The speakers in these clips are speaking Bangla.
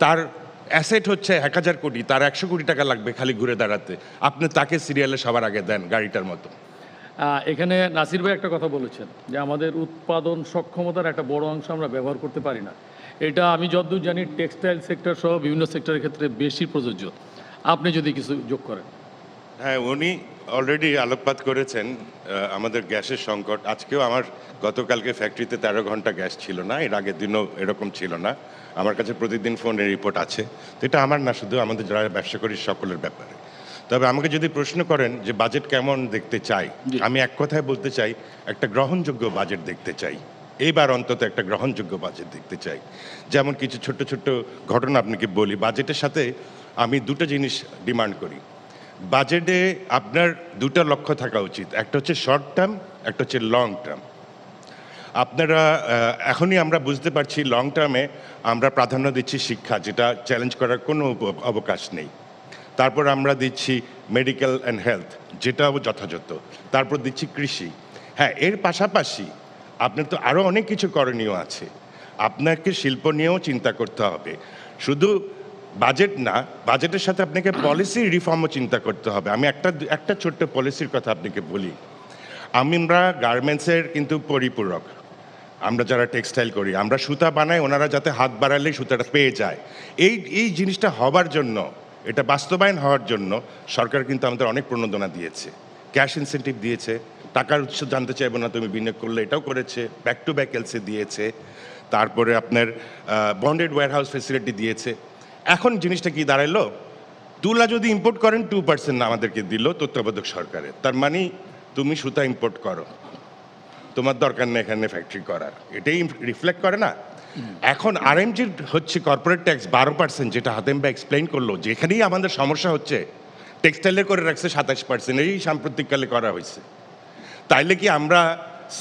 তার অ্যাসেট হচ্ছে 1000 কোটি, তার 100 কোটি টাকা লাগবে খালি ঘুরে দাঁড়াতে, আপনি তাকে সিরিয়ালে সবার আগে দেন গাড়িটার মতো। এখানে নাসির ভাই একটা কথা বলেছেন যে আমাদের উৎপাদন সক্ষমতার একটা বড় অংশ আমরা ব্যবহার করতে পারি না। এটা আমি যতদূর জানি টেক্সটাইল সেক্টর সহ বিভিন্ন সেক্টরের ক্ষেত্রে বেশি প্রযোজ্য। আপনি যদি কিছু যোগ করেন। হ্যাঁ, উনি অলরেডি আলোকপাত করেছেন আমাদের গ্যাসের সংকট। আজকেও আমার গতকালকে ফ্যাক্টরিতে 13 ঘন্টা গ্যাস ছিল না, এর আগের দিনও এরকম ছিল না। আমার কাছে প্রতিদিন ফোনের রিপোর্ট আছে। তো এটা আমার না, শুধু আমাদের যারা ব্যবসা করি সকলের ব্যাপারে। তবে আমাকে যদি প্রশ্ন করেন যে বাজেট কেমন দেখতে চাই, আমি এক কথায় বলতে চাই, একটা গ্রহণযোগ্য বাজেট দেখতে চাই। এইবার অন্তত একটা গ্রহণযোগ্য বাজেট দেখতে চাই। যেমন কিছু ছোট্ট ছোট্ট ঘটনা আপনাকে বলি। বাজেটের সাথে আমি দুটো জিনিস ডিমান্ড করি। বাজেটে আপনার দুটো লক্ষ্য থাকা উচিত, একটা হচ্ছে শর্ট টার্ম, একটা হচ্ছে লং টার্ম। আপনারা এখনই আমরা বুঝতে পারছি লং টার্মে আমরা প্রাধান্য দিচ্ছি শিক্ষা, যেটা চ্যালেঞ্জ করার কোনো অবকাশ নেই। তারপর আমরা দিচ্ছি মেডিকেল অ্যান্ড হেলথ, যেটাও যথাযথ। তারপর দিচ্ছি কৃষি। হ্যাঁ, এর পাশাপাশি আপনার তো আরও অনেক কিছু করণীয় আছে। আপনাকে শিল্প নিয়েও চিন্তা করতে হবে, শুধু বাজেট না, বাজেটের সাথে আপনাকে পলিসি রিফর্মও চিন্তা করতে হবে। আমি একটা ছোট্ট পলিসির কথা আপনাকে বলি। আমরা গার্মেন্টসের কিন্তু পরিপূরক, আমরা যারা টেক্সটাইল করি, আমরা সুতা বানাই, ওনারা যাতে হাত বাড়ালেই সুতাটা পেয়ে যায়। এই জিনিসটা হবার জন্য, এটা বাস্তবায়ন হওয়ার জন্য সরকার কিন্তু আমাদের অনেক প্রণোদনা দিয়েছে, ক্যাশ ইনসেন্টিভ দিয়েছে, টাকার উৎস জানতে চাইবো না তুমি বিনিয়োগ করলে, এটাও করেছে, ব্যাক টু ব্যাক এলসি দিয়েছে, তারপরে আপনার বন্ডেড ওয়্যারহাউস ফেসিলিটি দিয়েছে। এখন জিনিসটা কি দাঁড়ালো, তুলা যদি ইম্পোর্ট করেন 2% না আমাদেরকে দিল তত্ত্বাবধায়ক সরকারের। তার মানে তুমি সুতা ইম্পোর্ট করো, তোমার দরকার নেই এখানে ফ্যাক্টরি করার, এটাই রিফ্লেক্ট করে না। এখন আরএমজির হচ্ছে কর্পোরেট ট্যাক্স 12%, যেটা হাতেম ভাই এক্সপ্লেইন করলো, যেখানেই আমাদের সমস্যা হচ্ছে টেক্সটাইলে করে রাখছে 27%, এই সাম্প্রতিককালে করা হয়েছে। তাইলে কি আমরা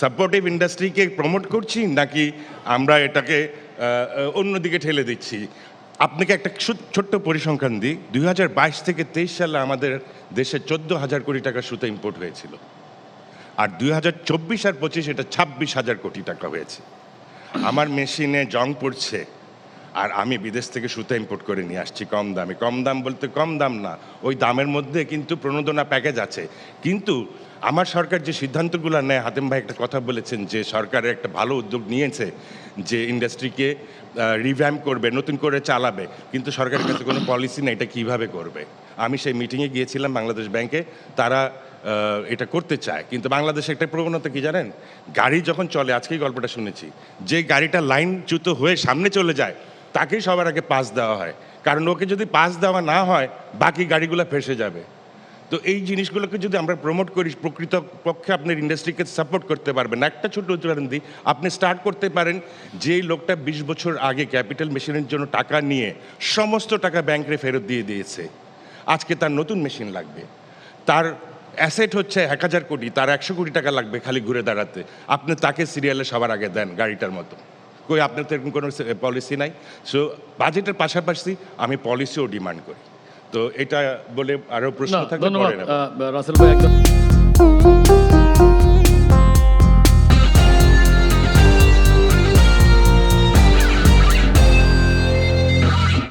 সাপোর্টিভ ইন্ডাস্ট্রিকে প্রমোট করছি, নাকি আমরা এটাকে অন্যদিকে ঠেলে দিচ্ছি? আপনাকে একটা ছোট্ট পরিসংখ্যান দিই। 2022 থেকে 23 সালে আমাদের দেশে 14,000 কোটি টাকা সুতা ইম্পোর্ট হয়েছিল, আর 2024 আর 25 এটা 26,000 কোটি টাকা হয়েছে। আমার মেশিনে জং পড়ছে, আর আমি বিদেশ থেকে সুতা ইম্পোর্ট করে নিয়ে আসছি কম দামে। কম দাম বলতে কম দাম না, ওই দামের মধ্যে কিন্তু প্রণোদনা প্যাকেজ আছে। কিন্তু আমার সরকার যে সিদ্ধান্তগুলো নেয়, হাতেম ভাই একটা কথা বলেছেন যে সরকারের একটা ভালো উদ্যোগ নিয়েছে যে ইন্ডাস্ট্রিকে রিভ্যাম্প করবে, নতুন করে চালাবে, কিন্তু সরকারের কাছে কোনো পলিসি নেই এটা কীভাবে করবে। আমি সেই মিটিংয়ে গিয়েছিলাম বাংলাদেশ ব্যাংকে, তারা এটা করতে চায়, কিন্তু বাংলাদেশে একটা প্রবণতা কি জানেন, গাড়ি যখন চলে, আজকেই গল্পটা শুনেছি, যে গাড়িটা লাইনচ্যুত হয়ে সামনে চলে যায় তাকেই সবার আগে পাস দেওয়া হয়, কারণ ওকে যদি পাস দেওয়া না হয় বাকি গাড়িগুলো ফেসে যাবে। তো এই জিনিসগুলোকে যদি আমরা প্রমোট করি, প্রকৃত পক্ষে আপনার ইন্ডাস্ট্রিকে সাপোর্ট করতে পারবেন। একটা ছোট উদাহরণ দিই, আপনি স্টার্ট করতে পারেন, যেই লোকটা 20 বছর আগে ক্যাপিটাল মেশিনের জন্য টাকা নিয়ে সমস্ত টাকা ব্যাংকে ফেরত দিয়ে দিয়েছে, আজকে তার নতুন মেশিন লাগবে, তার অ্যাসেট হচ্ছে 1000 কোটি, তার 100 কোটি টাকা লাগবে খালি ঘুরে দাঁড়াতে, আপনি তাকে সিরিয়ালে সবার আগে দেন গাড়িটার মতো। কই, আপনার তো এরকম কোনো পলিসি নাই। সো বাজেটের পাশাপাশি আমি পলিসিও ডিমান্ড করি। তো এটা বলে আরও প্রশ্ন থাকলে ধন্যবাদ পরে নেব। রাসেল ভাই। একদম